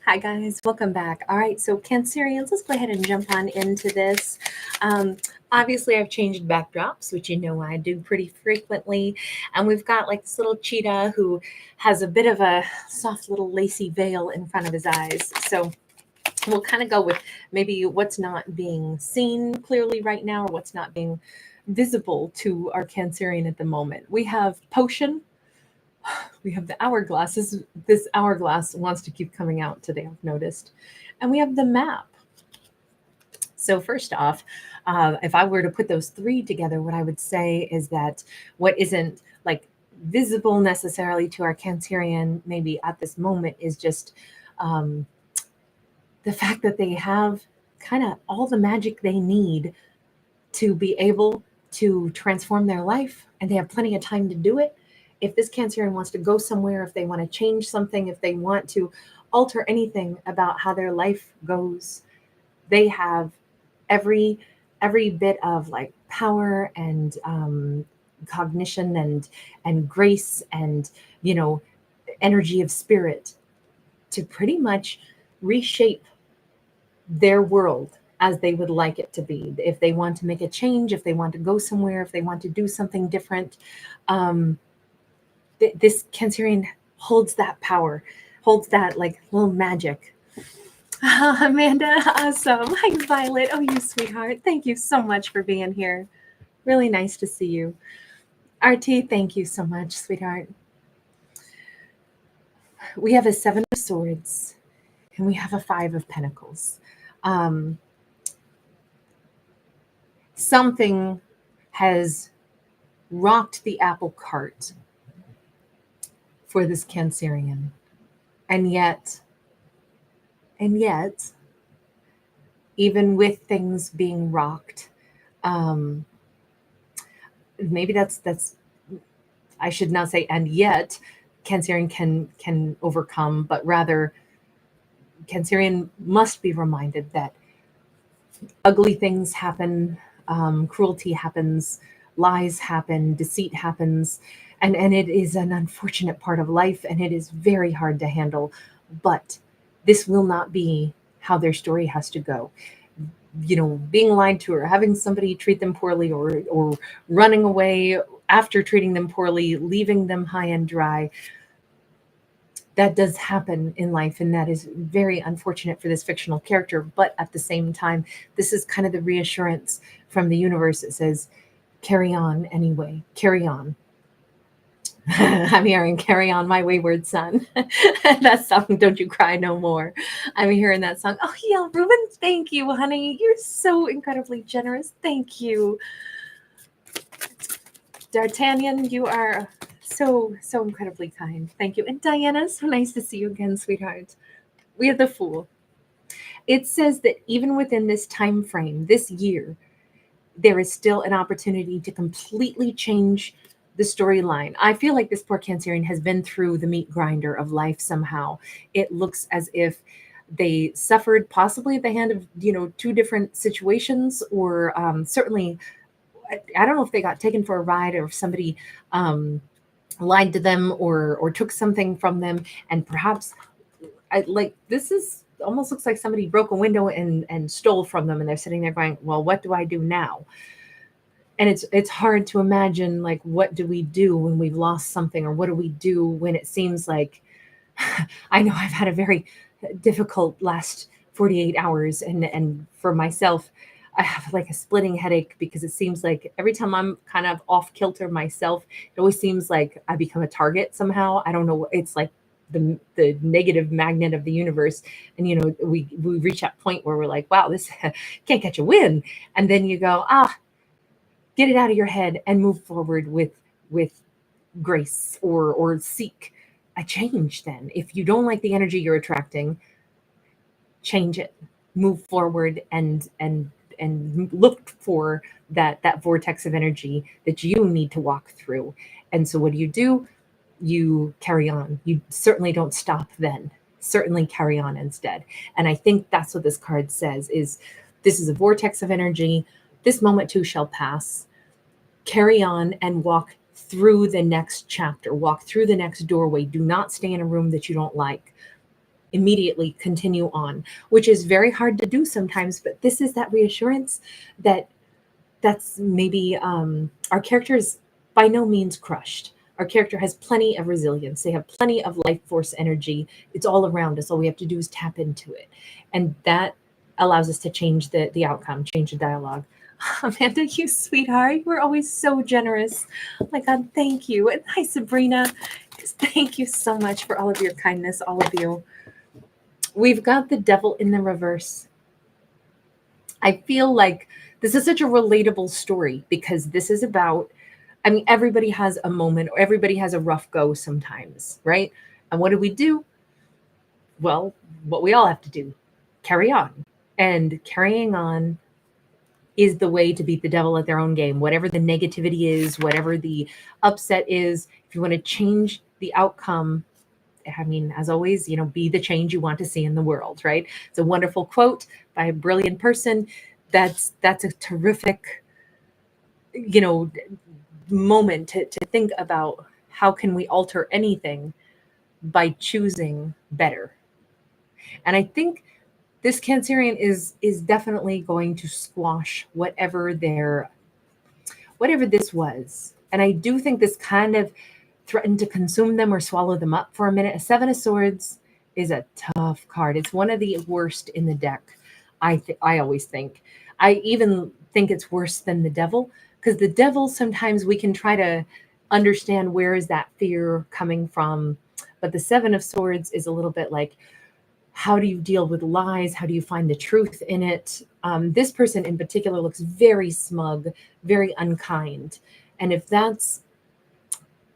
Hi guys, welcome back. All right, so Cancerians, let's go ahead and jump on into this. Um, Obviously, I've changed backdrops, which you know I do pretty frequently, and we've got like this little cheetah who has a bit of a soft little lacy veil in front of his eyes. So we'll kind of go with maybe what's not being seen clearly right now, or what's not being visible to our Cancerian at the moment. We have potion. We have the hourglass. This hourglass wants to keep coming out today, I've noticed. And we have the map. So, first off, if I were to put those three together, what I would say is that what isn't like visible necessarily to our Cancerian, maybe at this moment, is just um, the fact that they have kind of all the magic they need to be able to transform their life, and they have plenty of time to do it. If this Cancerian wants to go somewhere, if they want to change something, if they want to alter anything about how their life goes, they have every every bit of like power and cognition and grace and you know energy of spirit to pretty much reshape their world as they would like it to be. If they want to make a change, if they want to go somewhere, if they want to do something different, um, this Cancerian holds that power, holds that like little magic. Amanda, awesome. Hi, Violet. Oh, you sweetheart. Thank you so much for being here. Really nice to see you. RT, thank you so much, sweetheart. We have a Seven of Swords and we have a Five of Pentacles. Um, Something has rocked the apple cart for this Cancerian. And yet, even with things being rocked, um, maybe that's I should not say and yet Cancerian can overcome, but rather Cancerian must be reminded that ugly things happen, cruelty happens, lies happen, deceit happens, and it is an unfortunate part of life, and it is very hard to handle. But this will not be how their story has to go. Being lied to or having somebody treat them poorly or running away after treating them poorly, leaving them high and dry, that does happen in life, and that is very unfortunate for this fictional character. But at the same time, this is kind of the reassurance from the universe that says, carry on anyway, carry on. I'm hearing carry on, my wayward son. That song, Don't You Cry No More. I'm hearing that song. Oh, yeah, Ruben, thank you, honey. You're so incredibly generous. Thank you. D'Artagnan, you are so incredibly kind. Thank you. And Diana, so nice to see you again, sweetheart. We have the Fool. It says that even within this time frame, this year, there is still an opportunity to completely change the storyline. I feel like this poor Cancerian has been through the meat grinder of life somehow. It looks as if they suffered possibly at the hand of two different situations, or certainly I don't know if they got taken for a ride or if somebody lied to them or took something from them, and perhaps this is almost looks like somebody broke a window and stole from them, and they're sitting there going, well, what do I do now? And it's hard to imagine, like, what do we do when we've lost something, or what do we do when it seems like I know I've had a very difficult last 48 hours, and for myself, I have like a splitting headache because it seems like every time I'm kind of off kilter myself, it always seems like I become a target somehow. I don't know. It's like the negative magnet of the universe. And, we reach that point where we're like, wow, this can't catch a win. And then you go, get it out of your head and move forward with grace, or seek a change. Then if you don't like the energy you're attracting, change it, move forward, and look for that vortex of energy that you need to walk through. And so what do? You carry on. You certainly don't stop then. Certainly carry on instead. And I think that's what this card says, is this is a vortex of energy. This moment too shall pass. Carry on and walk through the next chapter. Walk through the next doorway. Do not stay in a room that you don't like. immediately continue on, which is very hard to do sometimes. But this is that reassurance that that's maybe our character is by no means crushed. Our character has plenty of resilience. They have plenty of life force energy. It's all around us. All we have to do is tap into it. And that allows us to change the outcome, change the dialogue. Amanda, you sweetheart, we're always so generous. Oh my God, thank you. And hi, Sabrina. Thank you so much for all of your kindness, all of you. We've got the devil in the reverse. I feel like this is such a relatable story because this is about, I mean, everybody has a moment or everybody has a rough go sometimes, right? And what do? Well, what we all have to do, carry on. And carrying on is the way to beat the devil at their own game. Whatever the negativity is, whatever the upset is, if you want to change the outcome, I mean, as always, be the change you want to see in the world, right? It's a wonderful quote by a brilliant person. That's a terrific, you know, moment to think about how can we alter anything by choosing better. And I think this Cancerian is definitely going to squash whatever this was. And I do think this kind of threatened to consume them or swallow them up for a minute. A Seven of Swords is a tough card. It's one of the worst in the deck. I always think. I even think it's worse than the devil because the devil sometimes we can try to understand where is that fear coming from, but the Seven of Swords is a little bit like how do you deal with lies? How do you find the truth in it? This person in particular looks very smug, very unkind. And if that's,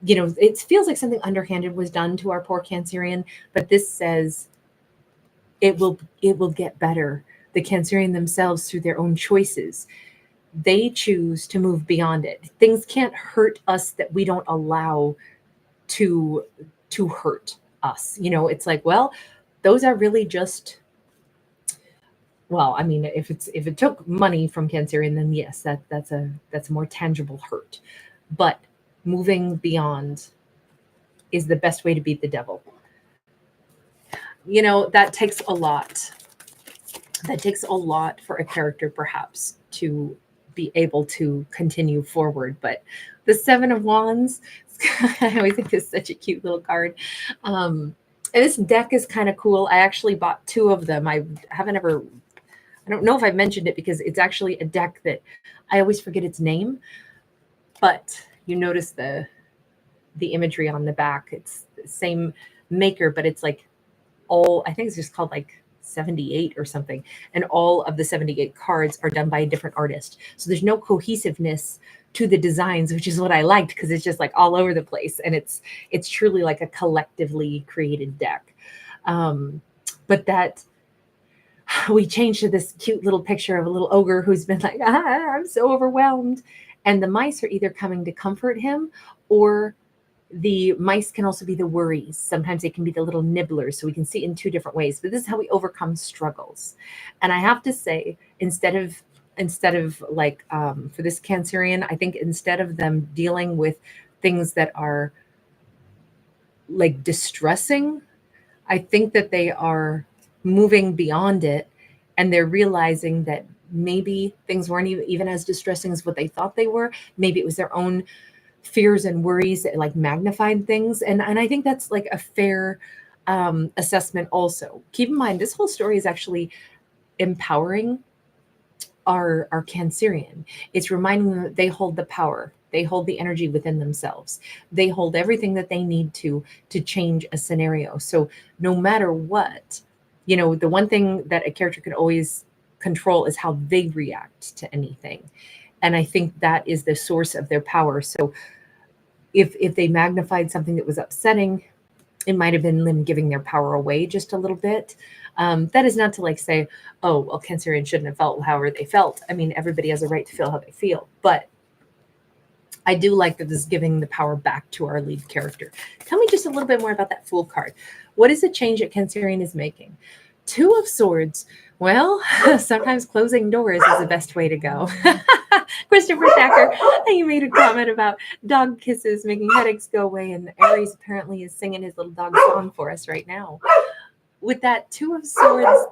it feels like something underhanded was done to our poor Cancerian, but this says it will get better. The Cancerian themselves, through their own choices, they choose to move beyond it. Things can't hurt us that we don't allow to hurt us. It's like, well, those are really just, well, I mean, if it took money from Cancerian, then yes, that's a more tangible hurt. But moving beyond is the best way to beat the devil. That takes a lot. That takes a lot for a character, perhaps, to be able to continue forward. But the Seven of Wands, I always think is such a cute little card. And this deck is kind of cool. I actually bought two of them. I don't know if I've mentioned it because it's actually a deck that I always forget its name. But you notice the imagery on the back. It's the same maker, but it's like I think it's just called like 78 or something. And all of the 78 cards are done by a different artist. So there's no cohesiveness to the designs, which is what I liked because it's just like all over the place. And it's truly like a collectively created deck. But that we changed to this cute little picture of a little ogre who's been like, I'm so overwhelmed. And the mice are either coming to comfort him, or the mice can also be the worries. Sometimes they can be the little nibblers. So we can see it in two different ways. But this is how we overcome struggles. And I have to say, instead of like for this Cancerian, I think instead of them dealing with things that are like distressing, I think that they are moving beyond it, and they're realizing that maybe things weren't even as distressing as what they thought they were. Maybe it was their own fears and worries that like magnified things. And I think that's like a fair assessment also. Keep in mind, this whole story is actually empowering our Cancerian. It's reminding them that they hold the power. They hold the energy within themselves. They hold everything that they need to change a scenario. So no matter what, the one thing that a character can always control is how they react to anything. And I think that is the source of their power. So if they magnified something that was upsetting, it might have been them giving their power away just a little bit. That is not to like say, oh, well, Cancerian shouldn't have felt however they felt. I mean, everybody has a right to feel how they feel. But I do like that this is giving the power back to our lead character. Tell me just a little bit more about that Fool card. What is the change that Cancerian is making? Two of Swords. Well, sometimes closing doors is the best way to go. Christopher Thacker, you made a comment about dog kisses making headaches go away, and Aries apparently is singing his little dog song for us right now. with that Two of Swords,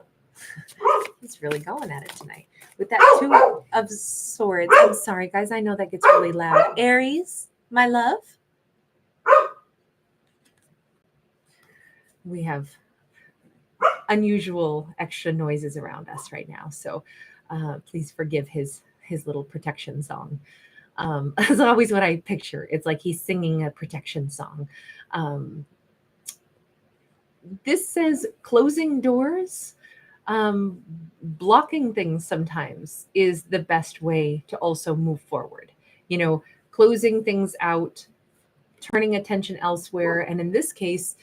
he's really going at it tonight. With that Two of Swords, I'm sorry, guys, I know that gets really loud. Aries, my love. We have unusual extra noises around us right now, so please forgive his little protection song. That's always what I picture. It's like he's singing a protection song. Um, this says closing doors, blocking things sometimes is the best way to also move forward. You know, closing things out, turning attention elsewhere, and in this case,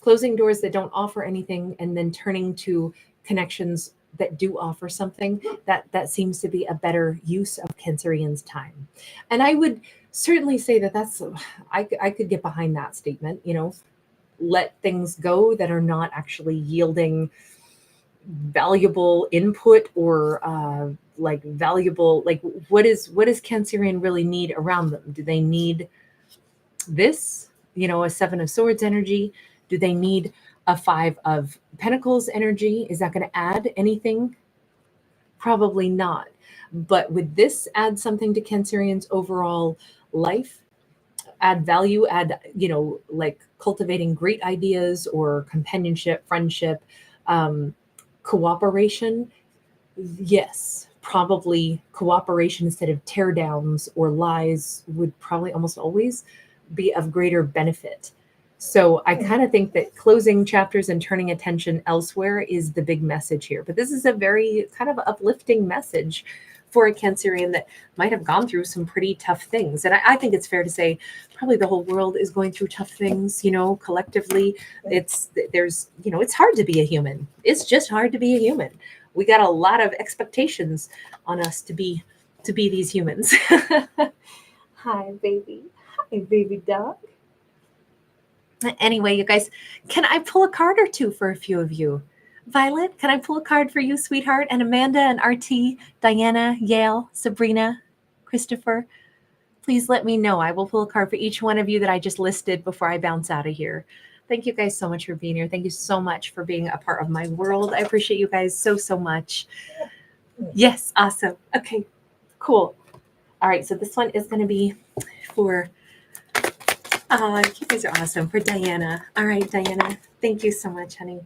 closing doors that don't offer anything and then turning to connections that do offer something. That seems to be a better use of Cancerian's time. And I would certainly say that I could get behind that statement. You know, let things go that are not actually yielding valuable input or like valuable, like what does Cancerian really need around them? Do they need this, you know, a Seven of Swords energy? Do they need a Five of Pentacles energy? Is that going to add anything? Probably not. But would this add something to Cancerian's overall life? Add value, add, you know, like cultivating great ideas or companionship, friendship, cooperation? Yes, probably cooperation instead of tear downs or lies would probably almost always be of greater benefit. So I kind of think that closing chapters and turning attention elsewhere is the big message here. But this is a very kind of uplifting message for a Cancerian that might have gone through some pretty tough things. And I think it's fair to say probably the whole world is going through tough things, you know, collectively. There's, you know, it's hard to be a human. It's just hard to be a human. We got a lot of expectations on us to be these humans. Hi, baby. Hi, baby dog. Anyway, you guys, can I pull a card or two for a few of you? Violet, can I pull a card for you, sweetheart? And Amanda and RT, Diana, Yale, Sabrina, Christopher, please let me know. I will pull a card for each one of you that I just listed before I bounce out of here. Thank you guys so much for being here. Thank you so much for being a part of my world. I appreciate you guys so, so much. Yes, awesome. Okay, cool. All right, so this one is going to be for, you guys are awesome, for Diana. All right, Diana, thank you so much, honey.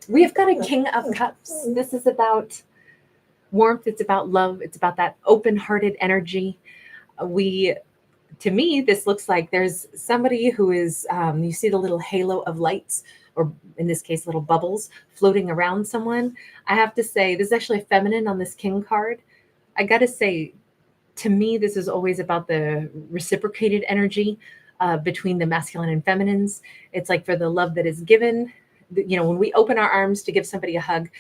We have got a King of Cups. This is about warmth. It's about love. It's about that open-hearted energy. To me, this looks like there's somebody who is, you see the little halo of lights, or in this case, little bubbles floating around someone. I have to say, this is actually a feminine on this King card. I got to say, to me, this is always about the reciprocated energy between the masculine and feminines. It's like for the love that is given, you know, when we open our arms to give somebody a hug,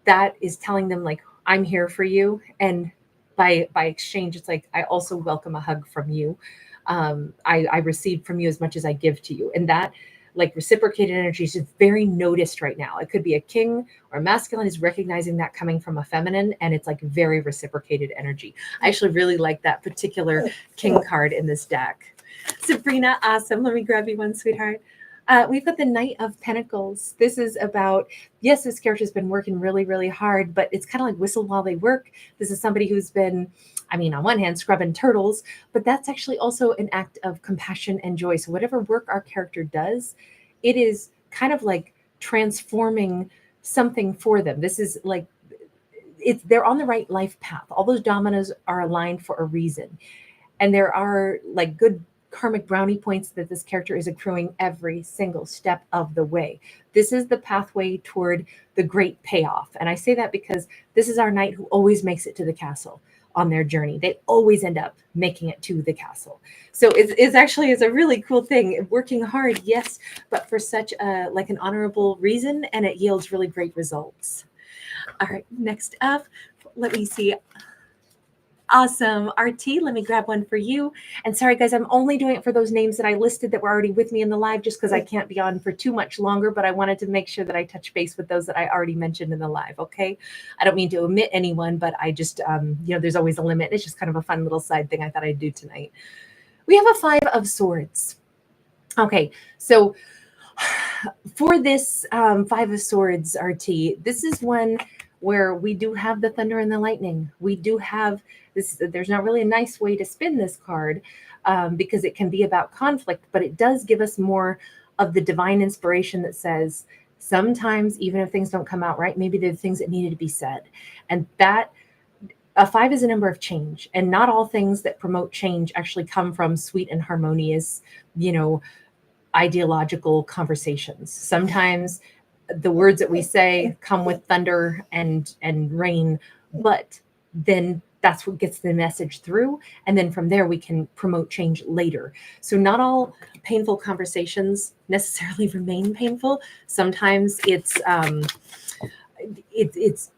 that is telling them like, I'm here for you. And by exchange, it's like, I also welcome a hug from you. I receive from you as much as I give to you. And that like reciprocated energy is just very noticed right now. It could be a king or a masculine is recognizing that coming from a feminine, and it's like very reciprocated energy. I actually really like that particular king card in this deck. Sabrina, awesome. Let me grab you one, sweetheart. We've got the Knight of Pentacles. This is about, yes, this character's been working really, really hard, but it's kind of like whistle while they work. This is somebody who's been, I mean, on one hand, scrubbing turtles, but that's actually also an act of compassion and joy. So whatever work our character does, it is kind of like transforming something for them. This is like, they're on the right life path. All those dominoes are aligned for a reason. And there are like good karmic brownie points that this character is accruing every single step of the way. This is the pathway toward the great payoff. And I say that because this is our knight who always makes it to the castle on their journey. They always end up making it to the castle. So it's actually a really cool thing. Working hard, yes, but for such a like an honorable reason, and it yields really great results. All right, next up, let me see. Awesome. RT, let me grab one for you. And sorry, guys, I'm only doing it for those names that I listed that were already with me in the live, just because I can't be on for too much longer, but I wanted to make sure that I touch base with those that I already mentioned in the live, okay? I don't mean to omit anyone, but I just, there's always a limit. It's just kind of a fun little side thing I thought I'd do tonight. We have a Five of Swords. Okay, so for this Five of Swords RT, this is one where we do have the thunder and the lightning. We do have this. There's not really a nice way to spin this card because it can be about conflict, but it does give us more of the divine inspiration that says sometimes, even if things don't come out right, maybe they're the things that needed to be said. And that a five is a number of change, and not all things that promote change actually come from sweet and harmonious, you know, ideological conversations. Sometimes the words that we say come with thunder and rain, but then that's what gets the message through, and then from there we can promote change later. So not all painful conversations necessarily remain painful. Sometimes it's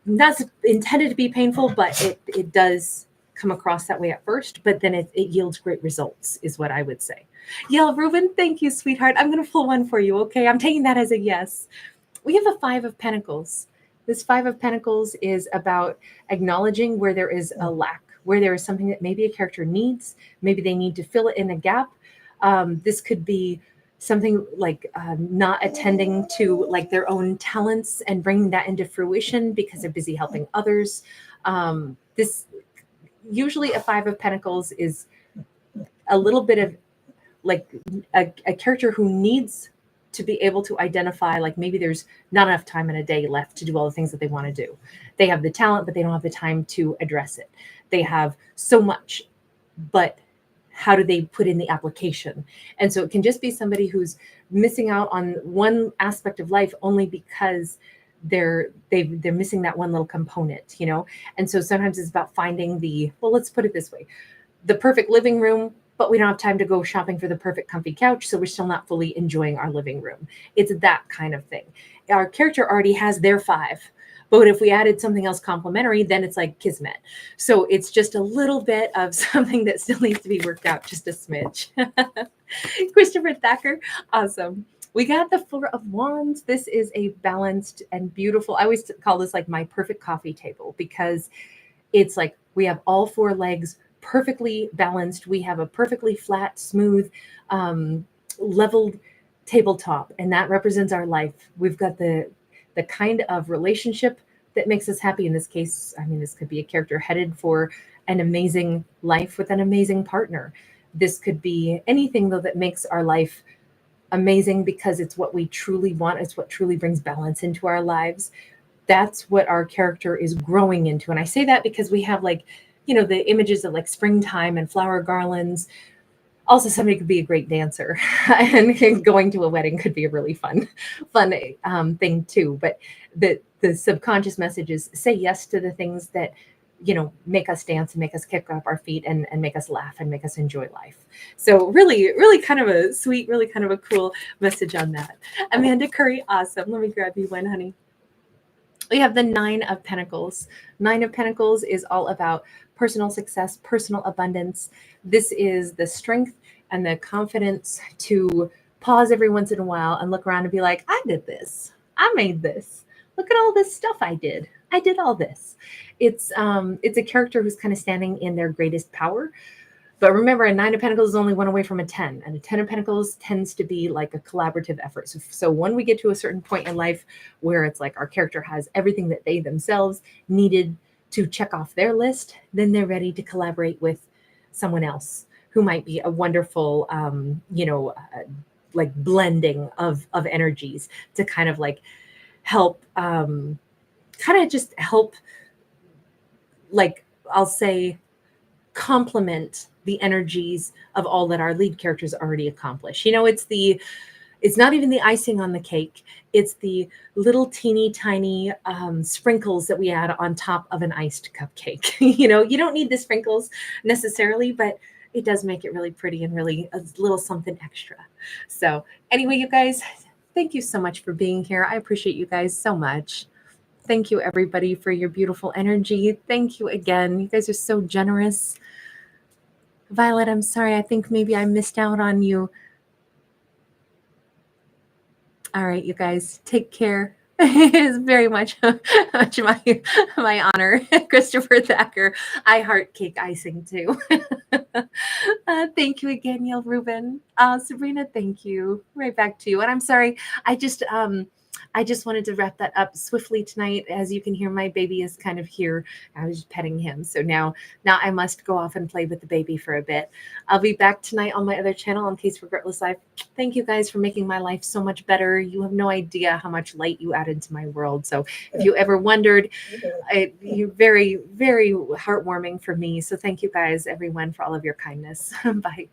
not intended to be painful, but it does come across that way at first, but then it yields great results, is what I would say. Yeah, Ruben, thank you, sweetheart. I'm going to pull one for you, okay? I'm taking that as a yes. We have a Five of Pentacles. This Five of Pentacles is about acknowledging where there is a lack, where there is something that maybe a character needs. Maybe they need to fill it in a gap. This could be something like not attending to like their own talents and bringing that into fruition because they're busy helping others. This usually a Five of Pentacles is a little bit of like a character who needs to be able to identify like maybe there's not enough time in a day left to do all the things that they want to do. They have the talent, but they don't have the time to address it. They have so much, but how do they put in the application? And so it can just be somebody who's missing out on one aspect of life only because they're missing that one little component, you know? And so sometimes it's about finding the, well, let's put it this way, the perfect living room, but we don't have time to go shopping for the perfect comfy couch, so we're still not fully enjoying our living room. It's that kind of thing. Our character already has their five, but if we added something else complementary, then it's like kismet. So it's just a little bit of something that still needs to be worked out, just a smidge. Christopher Thacker, awesome. We got the Four of Wands. This is a balanced and beautiful, I always call this like my perfect coffee table, because it's like we have all four legs perfectly balanced. We have a perfectly flat, smooth, leveled tabletop, and that represents our life. We've got the kind of relationship that makes us happy. In this case, I mean, this could be a character headed for an amazing life with an amazing partner. This could be anything, though, that makes our life amazing because it's what we truly want. It's what truly brings balance into our lives. That's what our character is growing into. And I say that because we have like, you know, the images of like springtime and flower garlands. Also, somebody could be a great dancer, and going to a wedding could be a really fun thing too. But the subconscious message is say yes to the things that, you know, make us dance and make us kick up our feet and make us laugh and make us enjoy life. So really, really kind of a sweet, really kind of a cool message on that. Amanda Curry, awesome. Let me grab you one, honey. We have the Nine of Pentacles. Nine of Pentacles is all about personal success, personal abundance. This is the strength and the confidence to pause every once in a while and look around and be like, I did this. I made this. Look at all this stuff I did. I did all this. It's a character who's kind of standing in their greatest power. But remember, a Nine of Pentacles is only one away from a 10. And a 10 of Pentacles tends to be like a collaborative effort. So when we get to a certain point in life where it's like our character has everything that they themselves needed to check off their list, then they're ready to collaborate with someone else who might be a wonderful, like blending of energies to kind of like help, kind of just help, like I'll say, complement the energies of all that our lead characters already accomplish. You know, it's not even the icing on the cake. It's the little teeny tiny sprinkles that we add on top of an iced cupcake. You know, you don't need the sprinkles necessarily, but it does make it really pretty and really a little something extra. So anyway, you guys, thank you so much for being here. I appreciate you guys so much. Thank you, everybody, for your beautiful energy. Thank you again. You guys are so generous. Violet, I'm sorry. I think maybe I missed out on you. All right, you guys, take care. It is very much, much my honor, Christopher Thacker. I heart cake icing too. Thank you again, Neil Rubin. Sabrina, thank you. Right back to you. And I'm sorry, I just I just wanted to wrap that up swiftly tonight. As you can hear, my baby is kind of here. I was just petting him, so now I must go off and play with the baby for a bit. I'll be back tonight on my other channel on Case Regretless Life. Thank you guys for making my life so much better. You have no idea how much light you add into my world. So if you ever wondered, you're very, very heartwarming for me. So thank you guys, everyone, for all of your kindness. Bye.